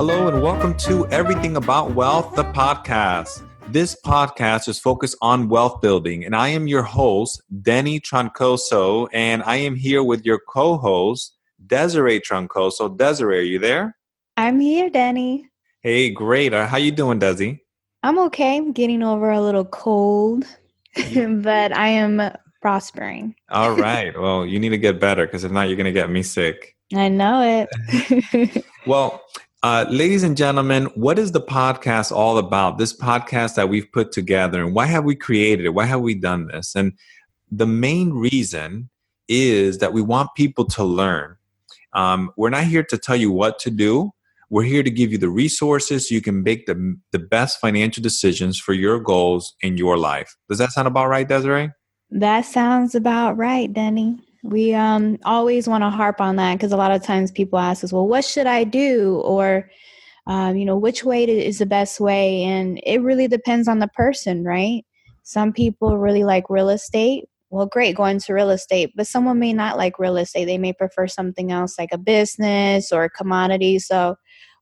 Hello and welcome to Everything About Wealth, the podcast. This podcast is focused on wealth building, and I am your host, Denny Troncoso, and I am here with your co-host, Desiree Troncoso. Desiree, are you there? I'm here, Denny. Hey, great. How you doing, Desi? I'm okay. I'm getting over a little cold, but I am prospering. All right. Well, you need to get better because if not, you're going to get me sick. I know it. Well, ladies and gentlemen, what is the podcast all about? This podcast that we've put together, and why have we created it? Why have we done this? And the main reason is that we want people to learn. We're not here to tell you what to do. We're here to give you the resources so you can make the best financial decisions for your goals in your life. Does that sound about right, Desiree? That sounds about right, Denny. We always want to harp on that because a lot of times people ask us, well, what should I do? Or, which way is the best way? And it really depends on the person, right? Some people really like real estate. Well, great, go into real estate. But someone may not like real estate. They may prefer something else like a business or a commodity. So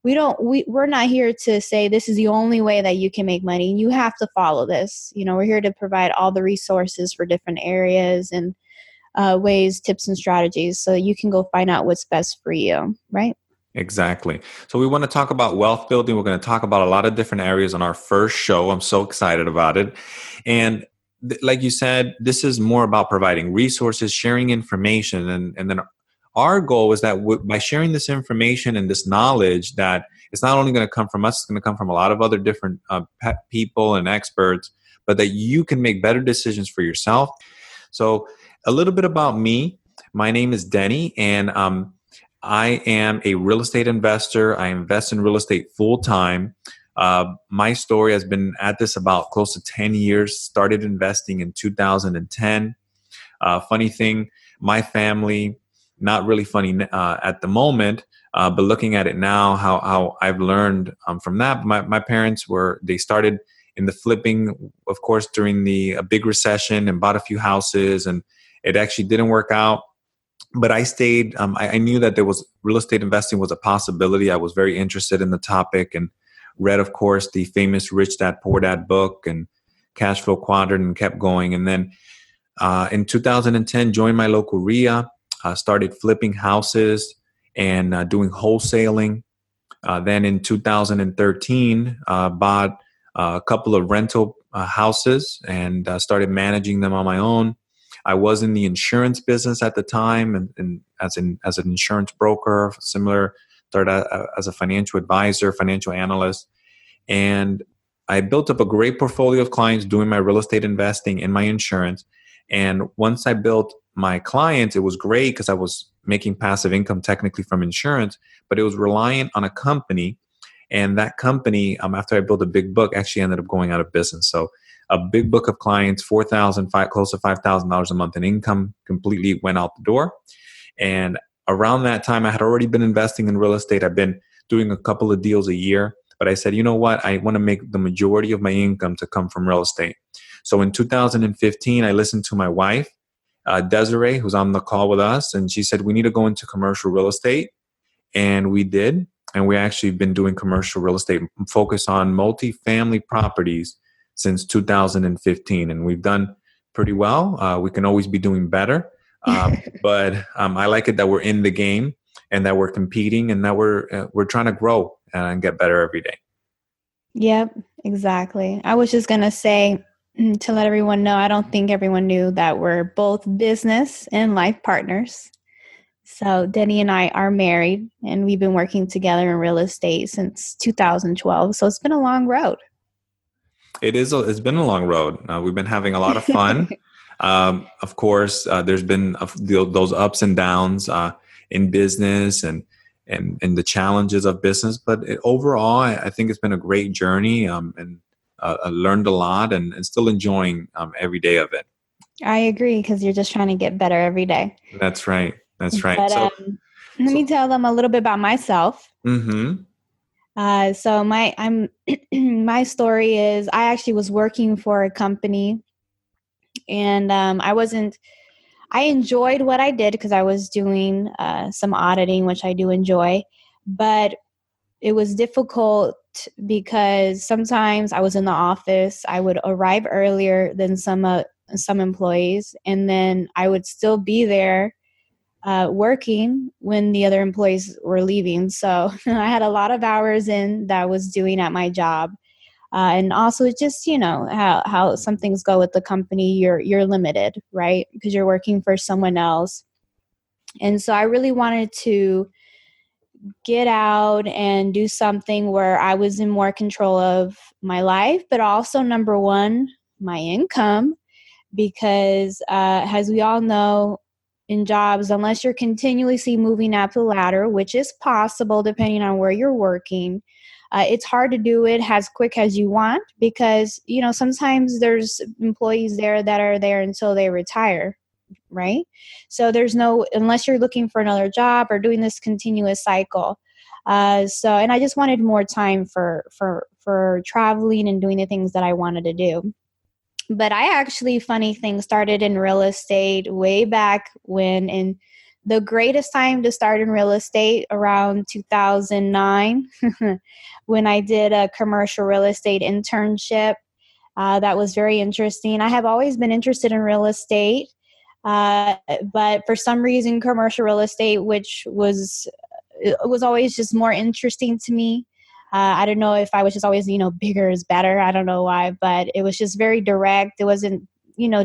we're not here to say this is the only way that you can make money. You have to follow this. We're here to provide all the resources for different areas and ways, tips, and strategies so you can go find out what's best for you, right? Exactly. So we want to talk about wealth building. We're going to talk about a lot of different areas on our first show. I'm so excited about it. And like you said, this is more about providing resources, sharing information. And then our goal is that by sharing this information and this knowledge, that it's not only going to come from us, it's going to come from a lot of other different people and experts, but that you can make better decisions for yourself. So a little bit about me. My name is Denny, and I am a real estate investor. I invest in real estate full time. My story has been at this about close to 10 years, started investing in 2010. Funny thing, my family, not really funny at the moment, but looking at it now, how I've learned from that. My parents they started in the flipping, of course, during a big recession and bought a few houses, and it actually didn't work out. But I stayed. I knew that real estate investing was a possibility. I was very interested in the topic and read, of course, the famous Rich Dad Poor Dad book and Cash Flow Quadrant, and kept going. And then in 2010, joined my local RIA, started flipping houses and doing wholesaling. Then in 2013, bought a couple of rental houses and started managing them on my own. I was in the insurance business at the time, and as an insurance broker, started as a financial advisor, financial analyst, and I built up a great portfolio of clients doing my real estate investing and my insurance. And once I built my clients, it was great because I was making passive income technically from insurance, but it was reliant on a company. And that company, after I built a big book, actually ended up going out of business. So a big book of clients, close to $5,000 a month in income, completely went out the door. And around that time, I had already been investing in real estate. I've been doing a couple of deals a year, but I said, you know what? I want to make the majority of my income to come from real estate. So in 2015, I listened to my wife, Desiree, who's on the call with us, and she said, we need to go into commercial real estate. And we did. And we actually been doing commercial real estate, focused on multifamily properties since 2015. And we've done pretty well. We can always be doing better. But I like it that we're in the game and that we're competing and that we're trying to grow and get better every day. Yep, exactly. I was just going to say, to let everyone know, I don't think everyone knew that we're both business and life partners. So Denny and I are married, and we've been working together in real estate since 2012. So it's been a long road. It's been a long road. We've been having a lot of fun. Of course, there's been those ups and downs in business and the challenges of business. But overall, I think it's been a great journey, and I learned a lot and still enjoying every day of it. I agree, because you're just trying to get better every day. That's right. That's right. But, let me tell them a little bit about myself. Mm-hmm. So my story is I actually was working for a company, and I enjoyed what I did because I was doing some auditing, which I do enjoy. But it was difficult because sometimes I was in the office. I would arrive earlier than some employees, and then I would still be there working when the other employees were leaving. So I had a lot of hours in that I was doing at my job. And also it's just, how some things go with the company, you're limited, right? Because you're working for someone else. And so I really wanted to get out and do something where I was in more control of my life, but also number one, my income, because as we all know, in jobs, unless you're continuously moving up the ladder, which is possible depending on where you're working, it's hard to do it as quick as you want because, sometimes there's employees there that are there until they retire, right? So unless you're looking for another job or doing this continuous cycle. And I just wanted more time for traveling and doing the things that I wanted to do. But I actually, funny thing, started in real estate way back when, in the greatest time to start in real estate around 2009, when I did a commercial real estate internship. That was very interesting. I have always been interested in real estate, but for some reason, commercial real estate, which was always just more interesting to me. I don't know if I was just always, bigger is better. I don't know why, but it was just very direct. It wasn't,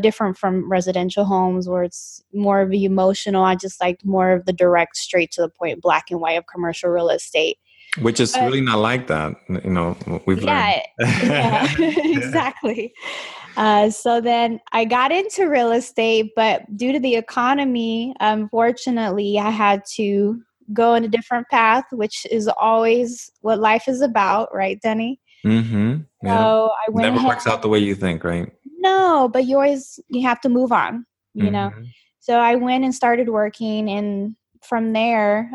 different from residential homes where it's more of the emotional. I just liked more of the direct, straight to the point, black and white of commercial real estate. Which is really not like that, we've learned. Yeah, exactly. So then I got into real estate, but due to the economy, unfortunately, I had to go in a different path, which is always what life is about, right, Denny? Mm-hmm. Yeah. So I went Never ahead. works out the way you think, right? No, but you have to move on, Mm-hmm. So I went and started working, and from there,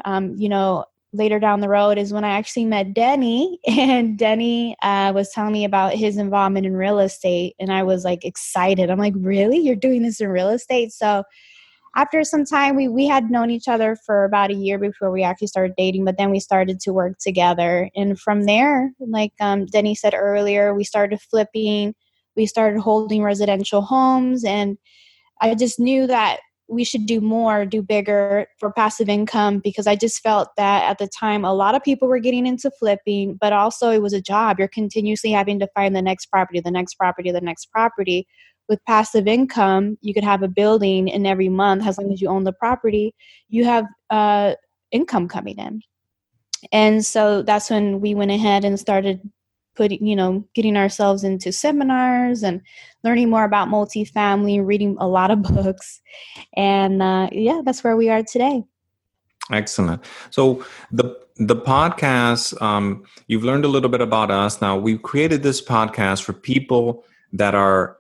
later down the road is when I actually met Denny, and Denny was telling me about his involvement in real estate, and I was like excited. I'm like, really? You're doing this in real estate? So after some time, we had known each other for about a year before we actually started dating, but then we started to work together. And from there, like Denny said earlier, we started flipping, we started holding residential homes, and I just knew that we should do more, do bigger for passive income, because I just felt that at the time, a lot of people were getting into flipping, but also it was a job. You're continuously having to find the next property, the next property, the next property. With passive income, you could have a building, and every month, as long as you own the property, you have income coming in. And so that's when we went ahead and started getting ourselves into seminars and learning more about multifamily, reading a lot of books. And that's where we are today. Excellent. So the podcast, you've learned a little bit about us. Now, we've created this podcast for people that are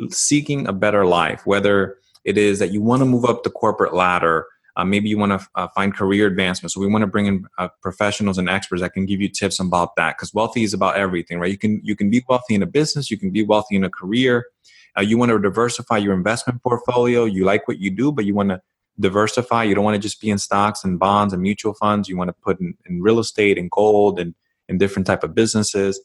seeking a better life, whether it is that you want to move up the corporate ladder, maybe you want to find career advancement. So we want to bring in professionals and experts that can give you tips about that, because wealthy is about everything, right? You can be wealthy in a business, you can be wealthy in a career. You want to diversify your investment portfolio. You like what you do, but you want to diversify. You don't want to just be in stocks and bonds and mutual funds. You want to put in real estate and gold and in different type of businesses.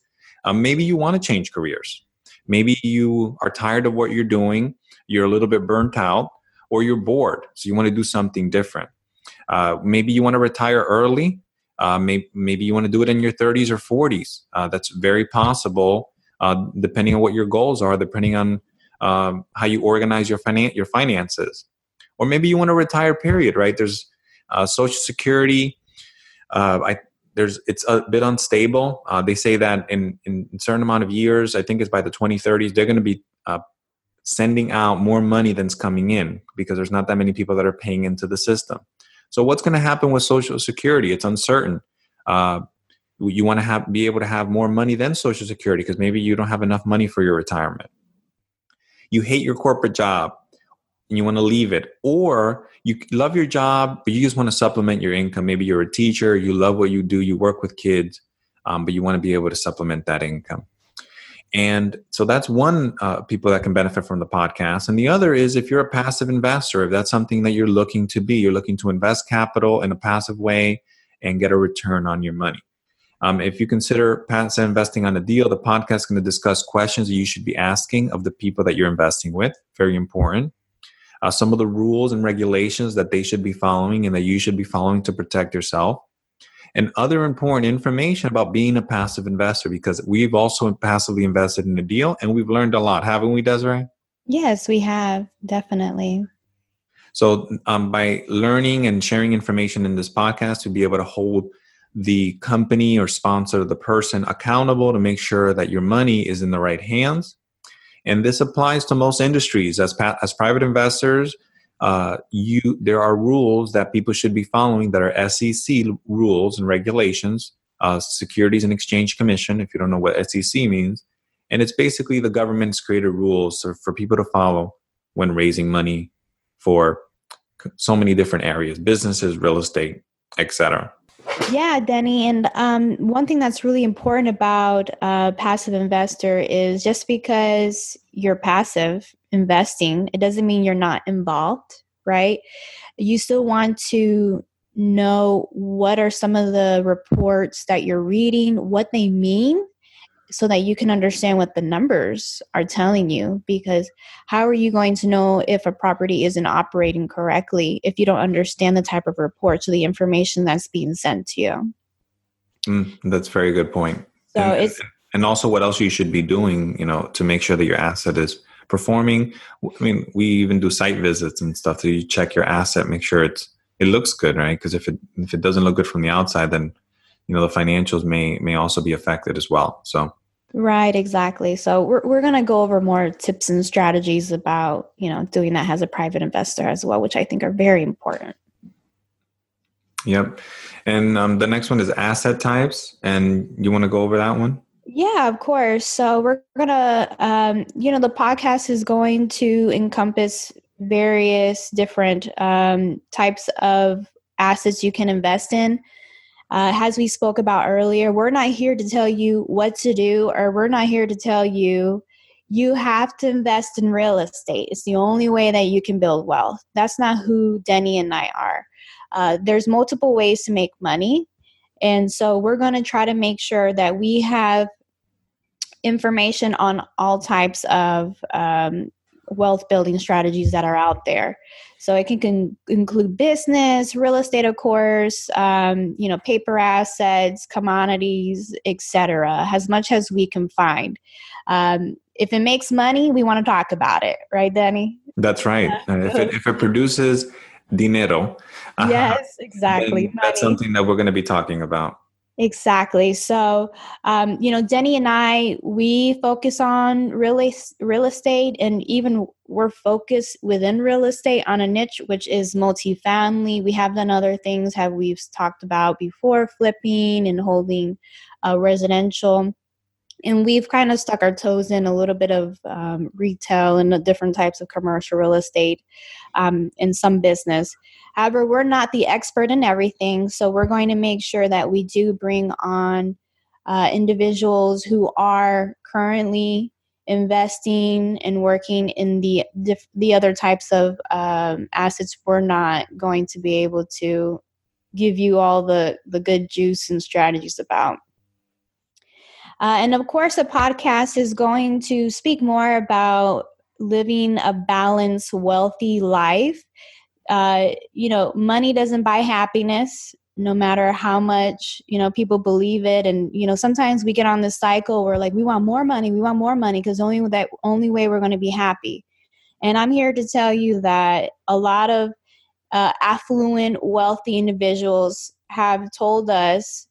Maybe you want to change careers. Maybe you are tired of what you're doing. You're a little bit burnt out, or you're bored. So you want to do something different. Maybe you want to retire early. Maybe you want to do it in your 30s or 40s. That's very possible, depending on what your goals are, depending on how you organize your finances. Or maybe you want to retire, period, right? There's Social Security. It's a bit unstable. They say that in a certain amount of years, I think it's by the 2030s, they're going to be sending out more money than's coming in, because there's not that many people that are paying into the system. So what's going to happen with Social Security? It's uncertain. You want to be able to have more money than Social Security, because maybe you don't have enough money for your retirement. You hate your corporate job and you want to leave it, or you love your job, but you just want to supplement your income. Maybe you're a teacher, you love what you do, you work with kids, but you want to be able to supplement that income. And so that's one people that can benefit from the podcast. And the other is if you're a passive investor, if that's something that you're looking to be, you're looking to invest capital in a passive way and get a return on your money. If you consider passive investing on a deal, the podcast is going to discuss questions that you should be asking of the people that you're investing with. Very important. Some of the rules and regulations that they should be following and that you should be following to protect yourself. And other important information about being a passive investor, because we've also passively invested in a deal and we've learned a lot, haven't we, Desiree? Yes, we have. Definitely. So by learning and sharing information in this podcast, to be able to hold the company or sponsor, the person accountable to make sure that your money is in the right hands. And this applies to most industries. As private investors, there are rules that people should be following that are SEC rules and regulations, Securities and Exchange Commission, if you don't know what SEC means. And it's basically the government's created rules for people to follow when raising money for so many different areas, businesses, real estate, etc. Yeah, Denny. And one thing that's really important about passive investor is just because you're passive investing, it doesn't mean you're not involved, right? You still want to know what are some of the reports that you're reading, what they mean, so that you can understand what the numbers are telling you. Because how are you going to know if a property isn't operating correctly if you don't understand the type of reports or the information that's being sent to you? That's a very good point. So and also what else you should be doing, to make sure that your asset is performing. I mean, we even do site visits and stuff. So you check your asset, make sure it looks good, right? Because if it doesn't look good from the outside, then the financials may also be affected as well. So right, exactly. So we're going to go over more tips and strategies about doing that as a private investor as well, which I think are very important. Yep. And the next one is asset types, and you want to go over that one? Yeah, of course. So we're gonna, the podcast is going to encompass various different types of assets you can invest in. As we spoke about earlier, we're not here to tell you what to do, or we're not here to tell you you have to invest in real estate. It's the only way that you can build wealth. That's not who Denny and I are. There's multiple ways to make money. And so we're going to try to make sure that we have information on all types of wealth building strategies that are out there. So it can include business, real estate, of course, paper assets, commodities, etc., as much as we can find. If it makes money, we want to talk about it, right, Danny? That's right. If it produces dinero, yes, exactly. That's something that we're going to be talking about. Exactly. So, Denny and I, we focus on real estate, and even we're focused within real estate on a niche, which is multifamily. We have done other things we've talked about before, flipping and holding residential. And we've kind of stuck our toes in a little bit of retail and the different types of commercial real estate and some business. However, we're not the expert in everything, so we're going to make sure that we do bring on individuals who are currently investing and working in the other types of assets. We're not going to be able to give you all the good juice and strategies about. And of course, the podcast is going to speak more about living a balanced, wealthy life. Money doesn't buy happiness, no matter how much, people believe it. And, sometimes we get on this cycle where we want more money, because only way we're going to be happy. And I'm here to tell you that a lot of affluent, wealthy individuals have told us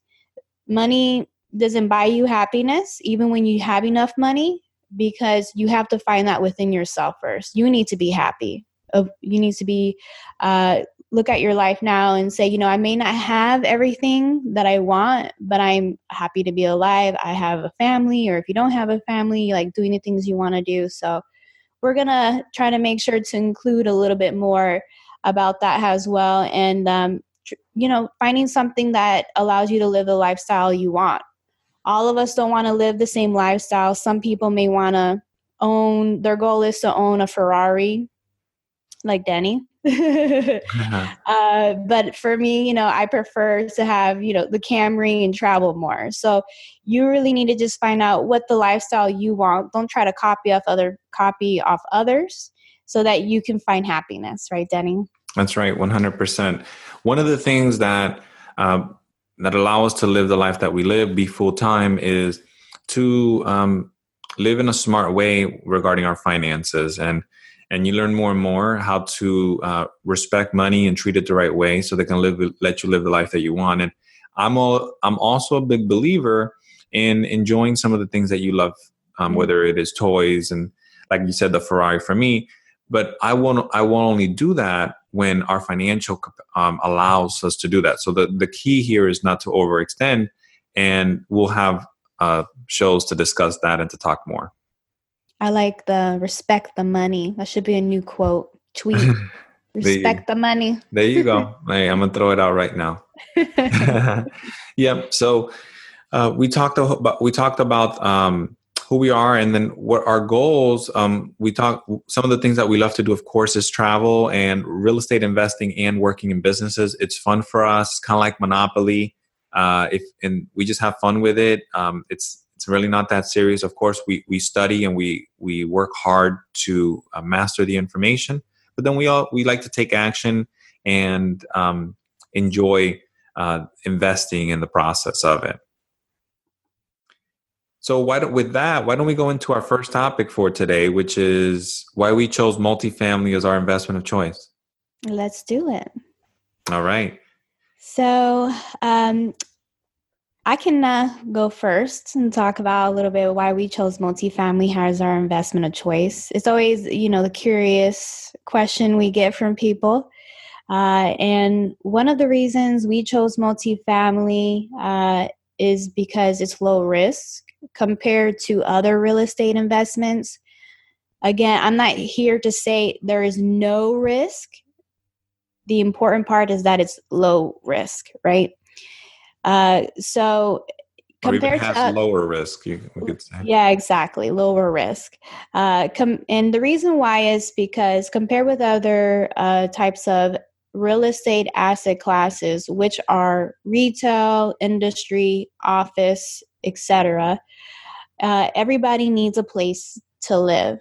money doesn't buy you happiness, even when you have enough money, because you have to find that within yourself first. You need to be happy. You need to be, look at your life now and say, I may not have everything that I want, but I'm happy to be alive. I have a family, or if you don't have a family, doing the things you want to do. So we're going to try to make sure to include a little bit more about that as well. And, finding something that allows you to live the lifestyle you want. All of us don't want to live the same lifestyle. Some people may want to their goal is to own a Ferrari, like Denny. But for me, I prefer to have, the Camry and travel more. So you really need to just find out what the lifestyle you want. Don't try to copy off others so that you can find happiness, right, Denny? That's right, 100%. One of the things that allow us to live the life that we live, be full time, is to live in a smart way regarding our finances, and you learn more and more how to respect money and treat it the right way, so they can let you live the life that you want. And I'm also a big believer in enjoying some of the things that you love, whether it is toys and, like you said, the Ferrari for me. But I won't only do that when our financial allows us to do that. So the key here is not to overextend, and we'll have shows to discuss that and to talk more. I like the respect the money. That should be a new quote. Tweet. Respect the money. There you go. Hey, I'm gonna throw it out right now. Yep. So we talked about who we are, and then what our goals. We talked some of the things that we love to do. Of course, is travel and real estate investing and working in businesses. It's fun for us, kind of like Monopoly. And we just have fun with it. It's really not that serious. Of course, we study and we work hard to master the information, but then we like to take action and enjoy investing in the process of it. So why don't we go into our first topic for today, which is why we chose multifamily as our investment of choice? Let's do it. All right. So I can go first and talk about a little bit why we chose multifamily as our investment of choice. It's always, the curious question we get from people. And one of the reasons we chose multifamily is because it's low risk compared to other real estate investments. Again, I'm not here to say there is no risk. The important part is that it's low risk, right? So compared to lower risk, we could say. Yeah, exactly. Lower risk. And the reason why is because compared with other types of real estate asset classes, which are retail, industry, office, etc., everybody needs a place to live.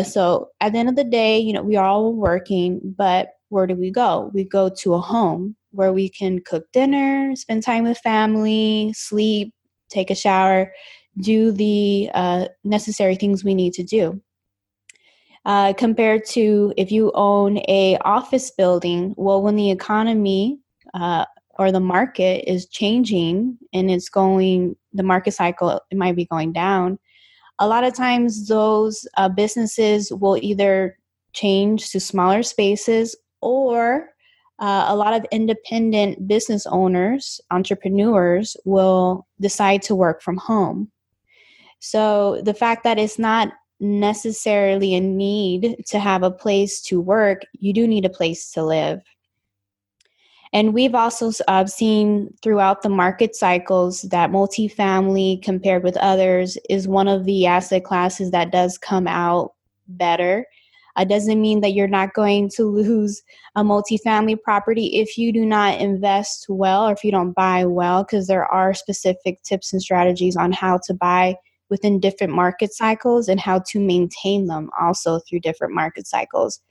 So at the end of the day, we are all working, but where do we go? We go to a home where we can cook dinner, spend time with family, sleep, take a shower, do the necessary things we need to do. Compared to if you own a office building, well, when the economy or the market is changing and the market cycle, it might be going down. A lot of times those businesses will either change to smaller spaces, or a lot of independent business owners, entrepreneurs will decide to work from home. So the fact that it's not necessarily a need to have a place to work, you do need a place to live. And we've also seen throughout the market cycles that multifamily, compared with others, is one of the asset classes that does come out better. It doesn't mean that you're not going to lose a multifamily property if you do not invest well or if you don't buy well, because there are specific tips and strategies on how to buy within different market cycles and how to maintain them also through different market cycles.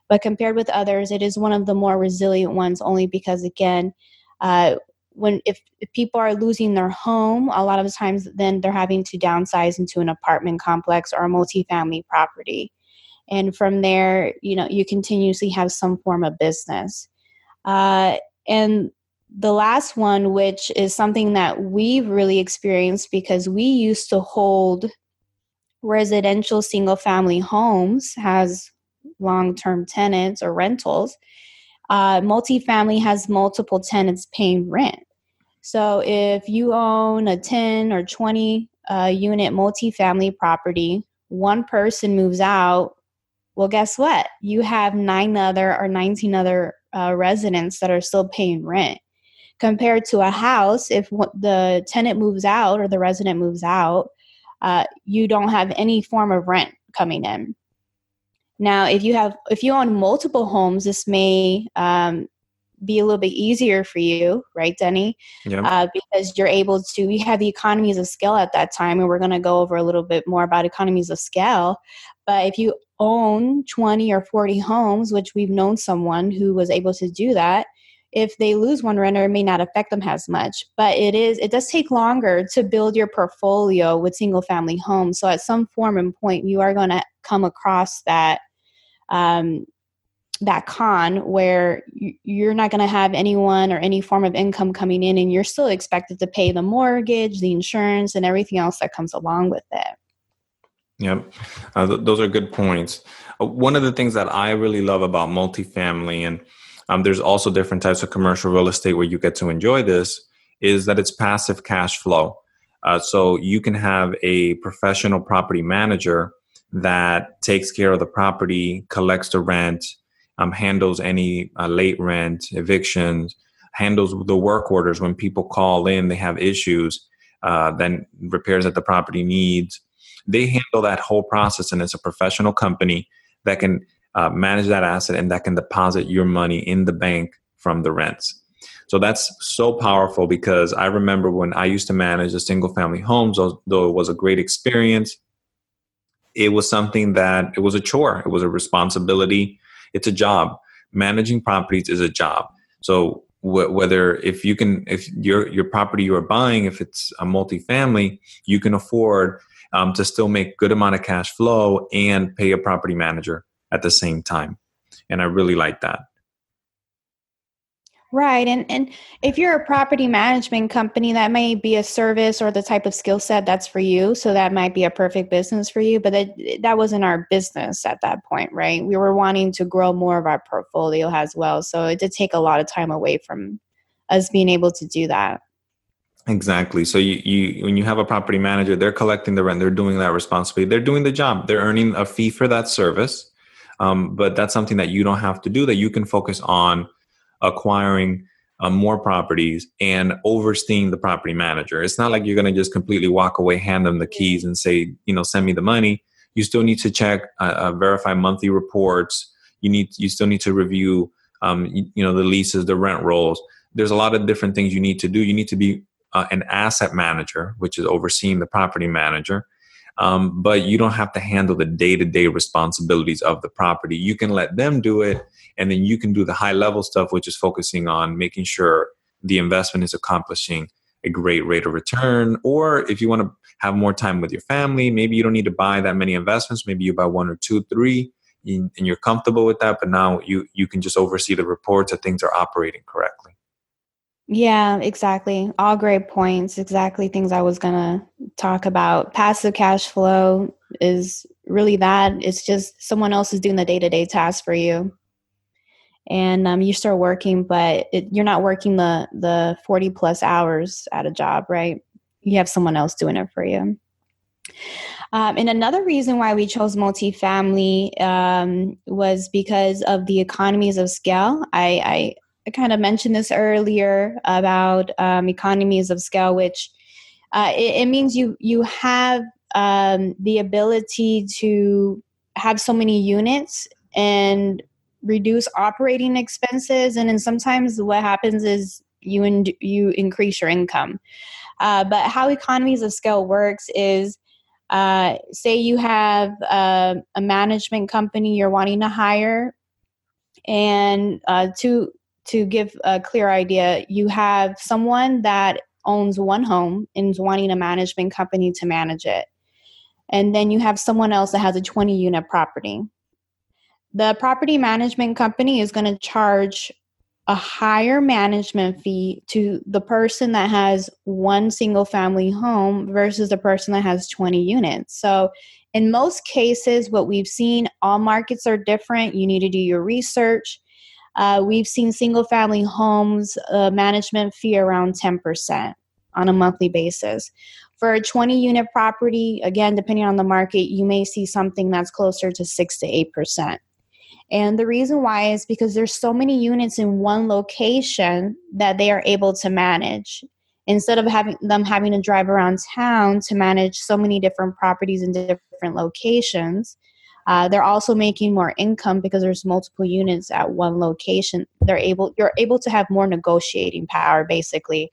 But compared with others, it is one of the more resilient ones, only because, again, if people are losing their home, a lot of the times then they're having to downsize into an apartment complex or a multifamily property. And from there, you continuously have some form of business. And the last one, which is something that we've really experienced because we used to hold residential single-family homes, has long-term tenants or rentals. Multifamily has multiple tenants paying rent. So if you own a 10 or 20 unit multifamily property, one person moves out, well, guess what? You have 19 other residents that are still paying rent. Compared to a house, if the tenant moves out or the resident moves out, you don't have any form of rent coming in. Now, if you own multiple homes, this may be a little bit easier for you, right, Denny? Yep. Because you have the economies of scale at that time, and we're going to go over a little bit more about economies of scale. But if you own 20 or 40 homes, which we've known someone who was able to do that, if they lose one renter, it may not affect them as much. But it does take longer to build your portfolio with single family homes. So at some form and point, you are going to come across that that con where you're not going to have anyone or any form of income coming in, and you're still expected to pay the mortgage, the insurance, and everything else that comes along with it. Yep. Those are good points. One of the things that I really love about multifamily, and there's also different types of commercial real estate where you get to enjoy this, is that it's passive cash flow. So you can have a professional property manager that takes care of the property, collects the rent, handles any late rent, evictions, handles the work orders when people call in, they have issues, then repairs that the property needs. They handle that whole process, and it's a professional company that can manage that asset and that can deposit your money in the bank from the rents. So that's so powerful, because I remember when I used to manage a single family homes, though it was a great experience, it was something that it was a chore. It was a responsibility. It's a job. Managing properties is a job. So if your property you are buying, if it's a multifamily, you can afford to still make good amount of cash flow and pay a property manager at the same time. And I really like that. Right. And if you're a property management company, that may be a service or the type of skill set that's for you. So that might be a perfect business for you. But that wasn't our business at that point, right? We were wanting to grow more of our portfolio as well. So it did take a lot of time away from us being able to do that. Exactly. So you when you have a property manager, they're collecting the rent, they're doing that responsibility, they're doing the job, they're earning a fee for that service. But that's something that you don't have to do, that you can focus on acquiring more properties and overseeing the property manager. It's not like you're going to just completely walk away, hand them the keys and say, send me the money. You still need to check, verify monthly reports. You still need to review, the leases, the rent rolls. There's a lot of different things you need to do. You need to be an asset manager, which is overseeing the property manager. But you don't have to handle the day-to-day responsibilities of the property. You can let them do it, and then you can do the high-level stuff, which is focusing on making sure the investment is accomplishing a great rate of return. Or if you want to have more time with your family, maybe you don't need to buy that many investments. Maybe you buy 1 or 2, 3, and you're comfortable with that. But now you can just oversee the reports that things are operating correctly. Yeah, exactly. All great points. Exactly things I was going to talk about. Passive cash flow is really that. It's just someone else is doing the day-to-day tasks for you. And you start working, but you're not working the 40 plus hours at a job, right? You have someone else doing it for you. And another reason why we chose multifamily was because of the economies of scale. I kind of mentioned this earlier about economies of scale, which it means you have the ability to have so many units and reduce operating expenses. And then sometimes what happens is you increase your income. But how economies of scale works is, say you have a management company you're wanting to hire, and to give a clear idea, you have someone that owns one home and is wanting a management company to manage it. And then you have someone else that has a 20-unit property. The property management company is going to charge a higher management fee to the person that has one single family home versus the person that has 20 units. So in most cases, what we've seen, all markets are different. You need to do your research. We've seen single family homes management fee around 10% on a monthly basis. For a 20-unit property, again, depending on the market, you may see something that's closer to 6 to 8%. And the reason why is because there's so many units in one location that they are able to manage. Instead of having to drive around town to manage so many different properties in different locations, They're also making more income because there's multiple units at one location. You're able to have more negotiating power, basically,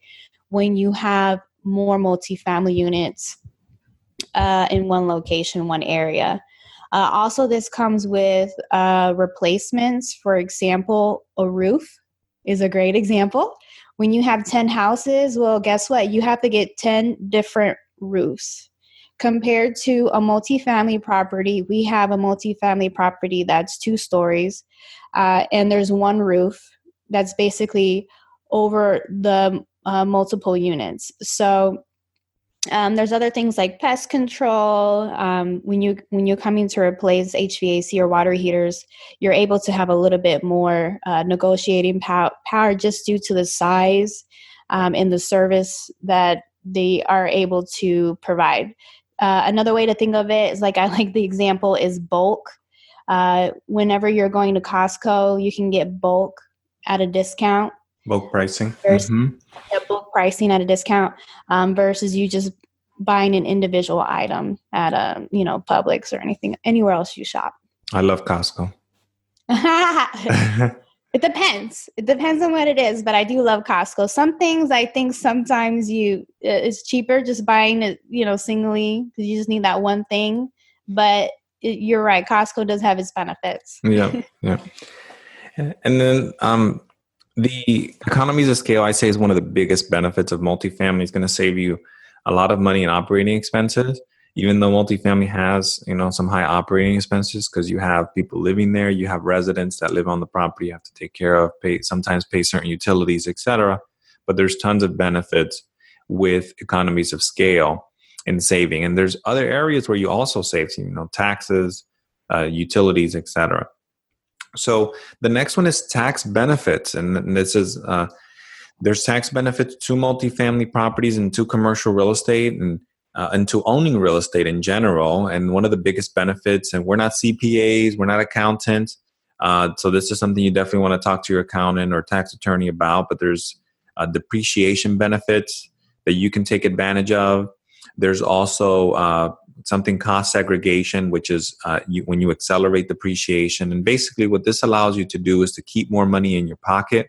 when you have more multifamily units in one location, one area. Also, this comes with replacements. For example, a roof is a great example. When you have 10 houses, well, guess what? You have to get 10 different roofs. Compared to a multifamily property, we have a multifamily property that's 2 stories, and there's one roof that's basically over the multiple units. So there's other things like pest control. When you're coming to replace HVAC or water heaters, you're able to have a little bit more negotiating power just due to the size and the service that they are able to provide. Another way to think of it is I like the example is bulk. Whenever you're going to Costco, you can get bulk at a discount. Bulk pricing. Bulk pricing at a discount versus you just buying an individual item at a Publix or anywhere else you shop. I love Costco. It depends. It depends on what it is, but I do love Costco. Some things I think sometimes it's cheaper just buying it singly because you just need that one thing. But you're right. Costco does have its benefits. Yeah. And then the economies of scale, I say, is one of the biggest benefits of multifamily. It's going to save you a lot of money in operating expenses, even though multifamily has, some high operating expenses because you have people living there, you have residents that live on the property you have to take care of, sometimes pay certain utilities, etc. But there's tons of benefits with economies of scale and saving. And there's other areas where you also save, taxes, utilities, etc. So the next one is tax benefits. And this is, there's tax benefits to multifamily properties and to commercial real estate and to owning real estate in general. And one of the biggest benefits, and we're not CPAs, we're not accountants. So this is something you definitely want to talk to your accountant or tax attorney about, but there's depreciation benefits that you can take advantage of. There's also something cost segregation, which is when you accelerate depreciation. And basically what this allows you to do is to keep more money in your pocket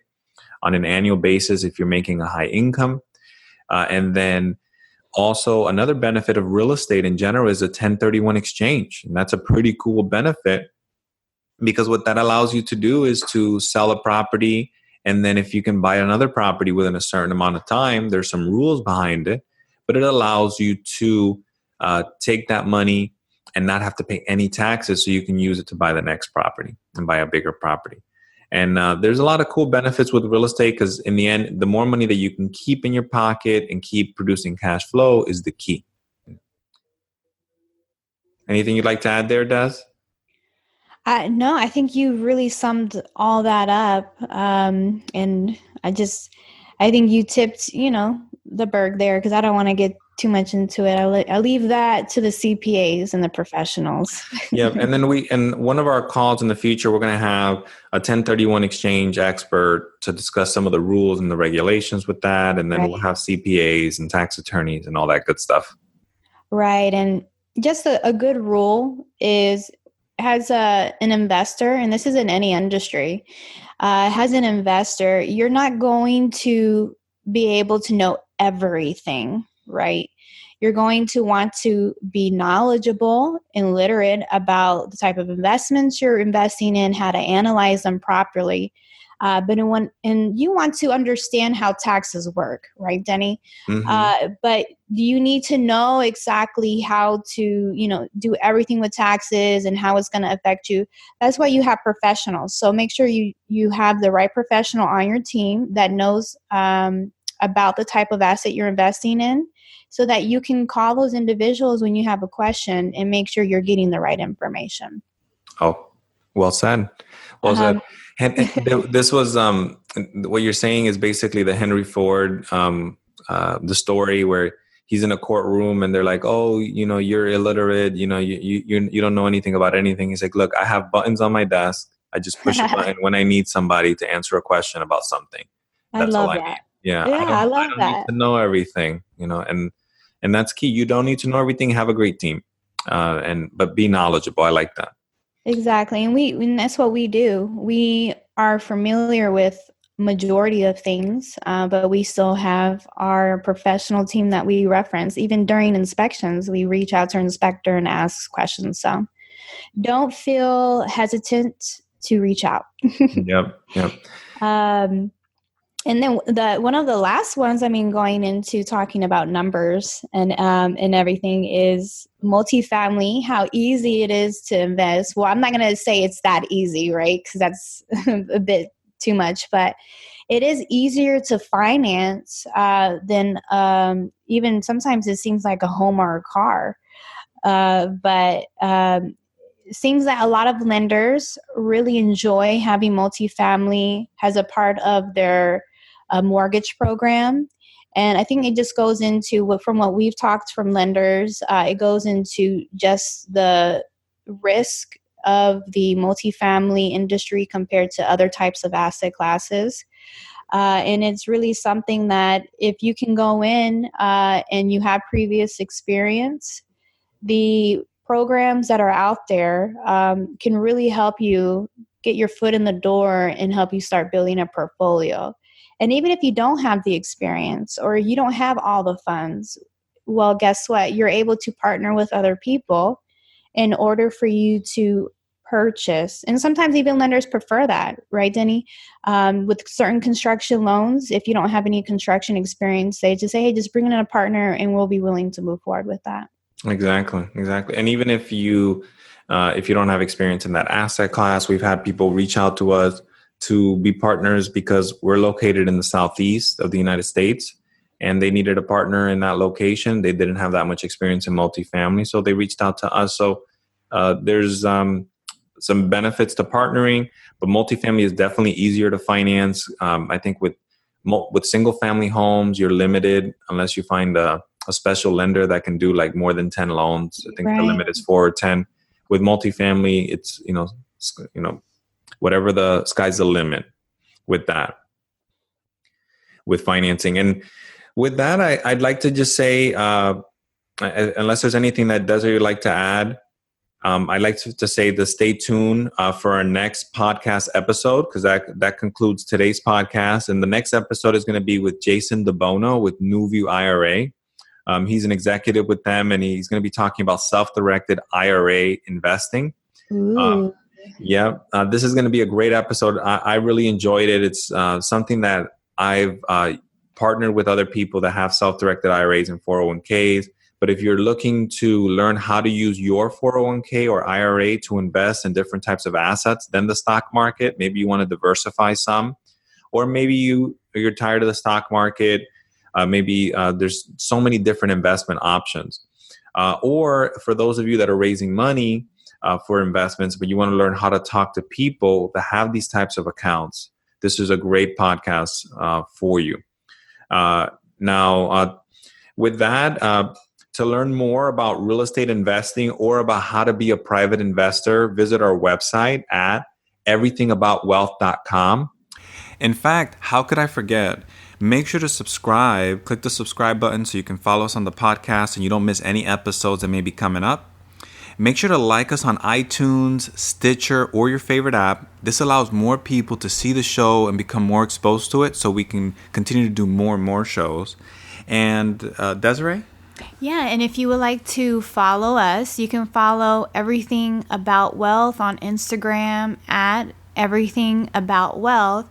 on an annual basis if you're making a high income. And then also another benefit of real estate in general is a 1031 exchange. And that's a pretty cool benefit because what that allows you to do is to sell a property. And then if you can buy another property within a certain amount of time, there's some rules behind it, but it allows you to take that money and not have to pay any taxes so you can use it to buy the next property and buy a bigger property. And there's a lot of cool benefits with real estate because in the end, the more money that you can keep in your pocket and keep producing cash flow is the key. Anything you'd like to add there, Des? No, I think you really summed all that up. And I think you tipped, the berg there because I don't want to get too much into it. I leave that to the CPAs and the professionals. Yeah, and then in one of our calls in the future, we're going to have a 1031 exchange expert to discuss some of the rules and the regulations with that, and then We'll have CPAs and tax attorneys and all that good stuff. Right, and just a good rule is as an investor, and this is in any industry, as an investor, you're not going to be able to know everything. Right. You're going to want to be knowledgeable and literate about the type of investments you're investing in, how to analyze them properly. But you want to understand how taxes work, right, Denny? Mm-hmm. But you need to know exactly how to, do everything with taxes and how it's going to affect you. That's why you have professionals. So make sure you have the right professional on your team that knows about the type of asset you're investing in, so that you can call those individuals when you have a question and make sure you're getting the right information. Oh, well said. Well said. This was what you're saying is basically the Henry Ford, the story where he's in a courtroom and they're like, "Oh, you're illiterate. You don't know anything about anything." He's like, "Look, I have buttons on my desk. I just push a button when I need somebody to answer a question about something. That's all I need." Yeah, I love that. Need to know everything, and that's key. You don't need to know everything. Have a great team, but be knowledgeable. I like that. Exactly. And that's what we do. We are familiar with majority of things, but we still have our professional team that we reference. Even during inspections, we reach out to our inspector and ask questions. So don't feel hesitant to reach out. Yep. Yep. um, and then one of the last ones, I mean, going into talking about numbers and everything is multifamily, how easy it is to invest. Well, I'm not going to say it's that easy, right? Because that's a bit too much, but it is easier to finance than even sometimes it seems like a home or a car. But it seems that a lot of lenders really enjoy having multifamily as a part of their mortgage program. And I think it just goes into from what we've talked from lenders, it goes into just the risk of the multifamily industry compared to other types of asset classes. And it's really something that if you can go in and you have previous experience, the programs that are out there can really help you get your foot in the door and help you start building a portfolio. And even if you don't have the experience or you don't have all the funds, well, guess what? You're able to partner with other people in order for you to purchase. And sometimes even lenders prefer that, right, Denny? With certain construction loans, if you don't have any construction experience, they just say, hey, just bring in a partner and we'll be willing to move forward with that. Exactly. And even if you don't have experience in that asset class, we've had people reach out to us to be partners because we're located in the southeast of the United States, and they needed a partner in that location. They didn't have that much experience in multifamily, so they reached out to us. So there's some benefits to partnering, but multifamily is definitely easier to finance. I think with single family homes, you're limited unless you find a special lender that can do like more than 10 loans. I think the limit is 4 or 10. With multifamily, it's, whatever the sky's the limit with that, with financing. And with that, I'd like to just say, unless there's anything that Desiree would like to add, I'd like to say to stay tuned for our next podcast episode, because that concludes today's podcast. And the next episode is going to be with Jason DeBono with New View IRA. He's an executive with them, and he's going to be talking about self-directed IRA investing. This is going to be a great episode. I really enjoyed it. It's something that I've partnered with other people that have self-directed IRAs and 401ks. But if you're looking to learn how to use your 401k or IRA to invest in different types of assets than the stock market, maybe you want to diversify some, or maybe you're tired of the stock market. Maybe there's so many different investment options. Or for those of you that are raising money for investments, but you want to learn how to talk to people that have these types of accounts, this is a great podcast for you. Now, with that, to learn more about real estate investing or about how to be a private investor, visit our website at everythingaboutwealth.com. In fact, how could I forget? Make sure to subscribe. Click the subscribe button so you can follow us on the podcast and you don't miss any episodes that may be coming up. Make sure to like us on iTunes, Stitcher, or your favorite app. This allows more people to see the show and become more exposed to it so we can continue to do more and more shows. And Desiree? Yeah, and if you would like to follow us, you can follow Everything About Wealth on Instagram at Everything About Wealth.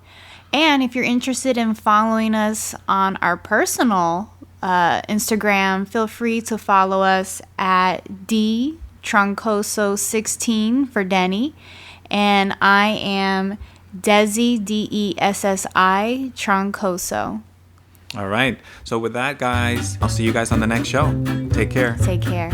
And if you're interested in following us on our personal Instagram, feel free to follow us at DTroncoso16 for Denny. And I am Desi, Dessi Troncoso. All right. So with that, guys, I'll see you guys on the next show. Take care. Take care.